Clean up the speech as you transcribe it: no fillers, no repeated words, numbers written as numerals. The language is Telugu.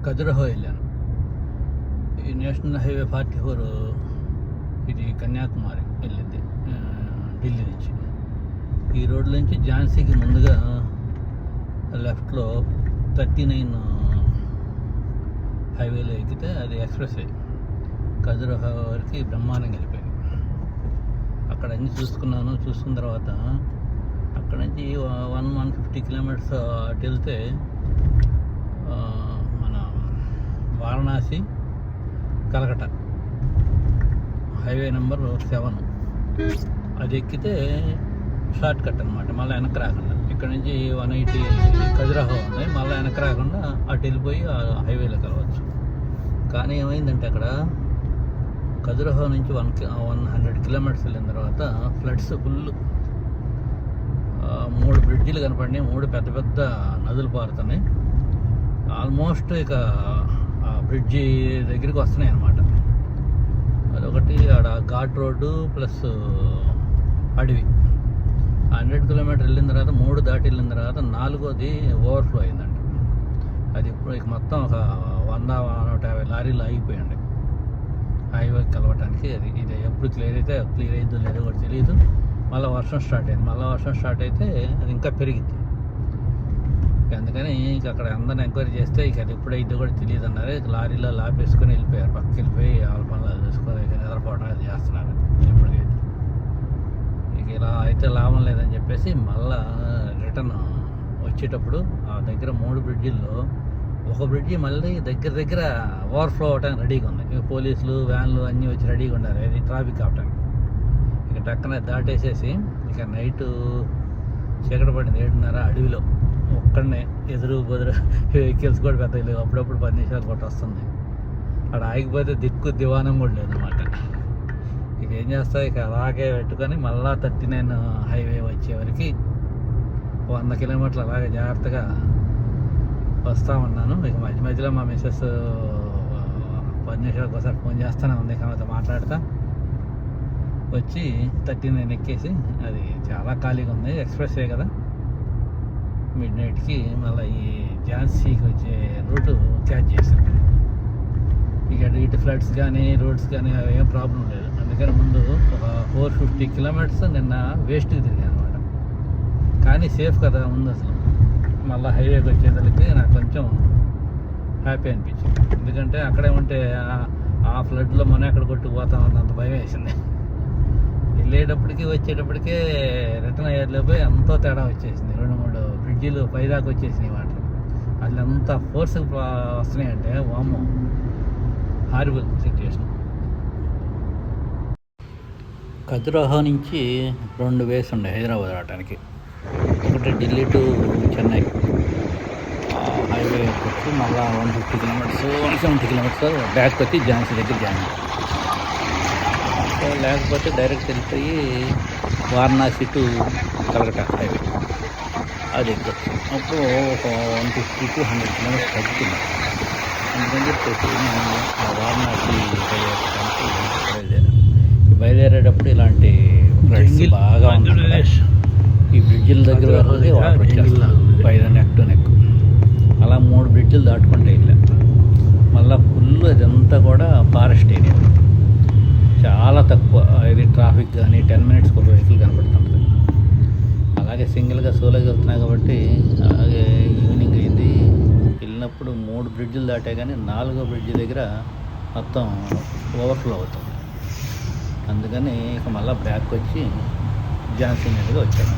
ఖజురహో వెళ్ళాను. ఈ నేషనల్ హైవే 44 ఇది కన్యాకుమారి వెళ్ళింది ఢిల్లీ నుంచి. ఈ రోడ్ నుంచి ఝాన్సీకి ముందుగా లెఫ్ట్లో 39 హైవేలో ఎక్కితే అది ఎక్స్ప్రెస్ వే ఖజురహో వరకు బ్రహ్మాండంగా వెళ్ళిపోయింది. అక్కడ అన్నీ చూసుకున్న తర్వాత అక్కడ నుంచి 150 కిలోమీటర్స్ అటు వెళ్తే మన వారణాసి కలకట్ట హైవే నెంబర్ 7 అది ఎక్కితే షార్ట్ కట్ అనమాట. మళ్ళీ వెనక్కి రాకుండా ఇక్కడ నుంచి 180 ఖజురహో ఉంది, మళ్ళీ వెనక్కి రాకుండా అటు వెళ్ళిపోయి ఆ హైవేలో కలవచ్చు. కానీ ఏమైందంటే అక్కడ ఖజురహో నుంచి 100 కిలోమీటర్స్ వెళ్ళిన తర్వాత ఫ్లడ్స్ ఫుల్. 3 బ్రిడ్జిలు కనపడినాయి, 3 పెద్ద పెద్ద నదులు పారుతున్నాయి. ఆల్మోస్ట్ ఇక ఆ బ్రిడ్జి దగ్గరికి వస్తున్నాయి అన్నమాట. అదొకటి ఆడ ఘాట్ రోడ్డు ప్లస్ అడవి. 100 కిలోమీటర్ వెళ్ళిన తర్వాత 3 దాటి వెళ్ళిన తర్వాత 4వది ఓవర్ఫ్లో అయిందండి. అది ఇప్పుడు ఇక మొత్తం ఒక 100-150 లారీలు ఆగిపోయండి హైవే కలవటానికి. ఇది ఎప్పుడు క్లియర్ అయిందో లేదో కూడా తెలియదు. మళ్ళీ వర్షం స్టార్ట్ అయింది. వర్షం స్టార్ట్ అయితే అది ఇంకా పెరిగింది. అందుకని ఇక అక్కడ అందరిని ఎంక్వైరీ చేస్తే ఇక అది ఎప్పుడైతే కూడా తెలియదు అన్నారు. ఇక లారీలో లాపేసుకొని వెళ్ళిపోయారు, పక్కకి వెళ్ళిపోయి వాళ్ళ పనులు చూసుకొని ఇక నిద్రపోవడం అది చేస్తున్నారు. ఇప్పటికైతే ఇక ఇలా అయితే లాభం లేదని చెప్పేసి మళ్ళా రిటర్న్ వచ్చేటప్పుడు ఆ దగ్గర 3 బ్రిడ్జిల్లో ఒక బ్రిడ్జి మళ్ళీ దగ్గర ఓవర్ఫ్లో అవడానికి రెడీగా ఉంది. ఇక పోలీసులు వ్యాన్లు అన్నీ వచ్చి రెడీగా ఉన్నారు అది ట్రాఫిక్ అవటానికి. ఇక టక్కన దాటేసేసి ఇక నైటు చీకటి పడింది 7:30 అడవిలో ఒక్కడనే ఎదురు బదురు వెహికల్స్ కూడా పెద్ద లేవు. అప్పుడప్పుడు 10 నిమిషాలు కొట్టి వస్తుంది. అక్కడ ఆగిపోతే దిక్కు దివానం కూడా లేదన్నమాట. ఇక ఏం చేస్తా ఇక అలాగే పెట్టుకొని మళ్ళా 39 హైవే వచ్చేవరకు 100 కిలోమీటర్లు అలాగే జాగ్రత్తగా వస్తూ ఉన్నాను. ఇక మధ్యలో మా మిస్సెస్ 10 నిమిషాలకు ఒకసారి ఫోన్ చేస్తూనే ఉంది, కాబట్టి మాట్లాడతా వచ్చి 39 ఎక్కేసి అది చాలా ఖాళీగా ఉంది. ఎక్స్ప్రెస్ వే కదా, మిడ్ నైట్కి మళ్ళీ ఈ ఝాన్సీకి వచ్చే రూటు క్యాచ్ చేశాను. ఇక ఇటు ఫ్లడ్స్ కానీ రోడ్స్ కానీ అవి ఏం ప్రాబ్లం లేదు. అందుకని ముందు ఒక 450 కిలోమీటర్స్ నిన్న వేస్ట్కి తిరిగాను అనమాట. కానీ సేఫ్ కదా ఉంది అసలు. మళ్ళీ హైవేకి వచ్చేసరికి నాకు కొంచెం హ్యాపీ అనిపించింది. ఎందుకంటే అక్కడే ఉంటే ఆ ఫ్లడ్లో మనం ఎక్కడ కొట్టుకుపోతామన్నంత భయం వేసింది. వెళ్ళేటప్పటికి వచ్చేటప్పటికే రిటర్న్ అయ్యేలోపే ఎంతో తేడా వచ్చేసింది. 2-3 బ్రిడ్జిలు పైదాకా వచ్చేసినాయి వాటర్. అసలు ఎంత ఫోర్స్ వస్తున్నాయంటే వామ్మో, హారిబుల్ సిచ్యువేషన్. ఖజురహో నుంచి 2 వేస్ ఉండే హైదరాబాద్ రావడానికి. ఒకటి ఢిల్లీ టు చెన్నై హైవే వచ్చి మళ్ళీ 150 కిలోమీటర్స్ 170 కిలోమీటర్స్ బ్యాక్ వచ్చి ఝాన్సీ దగ్గర జాయిన్. సో లేకపోతే డైరెక్ట్ వెళ్ళిపోయి వారణాసి టు కలకట్ట హైవే అది ఎక్కొచ్చు. అప్పుడు ఒక 150 to 100 కిలోమీటర్స్ తగ్గుతుంది. అందుకని చెప్పేసి నేను వారణాసి బయలుదేరేటప్పుడు ఇలాంటి ఫ్లడ్స్ బాగా ఉన్నాయి. ఈ బ్రిడ్జిల దగ్గర వరకు వాటర్ వచ్చేస్తాను 5 నెక్ టు నెక్. అలా 3 బ్రిడ్జిలు దాటుకుంటే వెళ్ళా. మళ్ళీ ఫుల్ అదంతా కూడా ఫారెస్ట్ ఏరియా, చాలా తక్కువ ఇది ట్రాఫిక్ కానీ 10 మినిట్స్కి ఒక వెహికల్ కనపడుతుంది. అలాగే సింగిల్గా సోలోగా వెళ్తున్నాయి కాబట్టి అలాగే ఈవినింగ్ అయింది. వెళ్ళినప్పుడు 3 బ్రిడ్జిలు దాటే కానీ 4వ బ్రిడ్జి దగ్గర మొత్తం ఓవర్ఫ్లో అవుతుంది. అందుకని ఇక మళ్ళీ బ్యాక్ వచ్చి ఝాన్సీ మీదుగా వచ్చాను.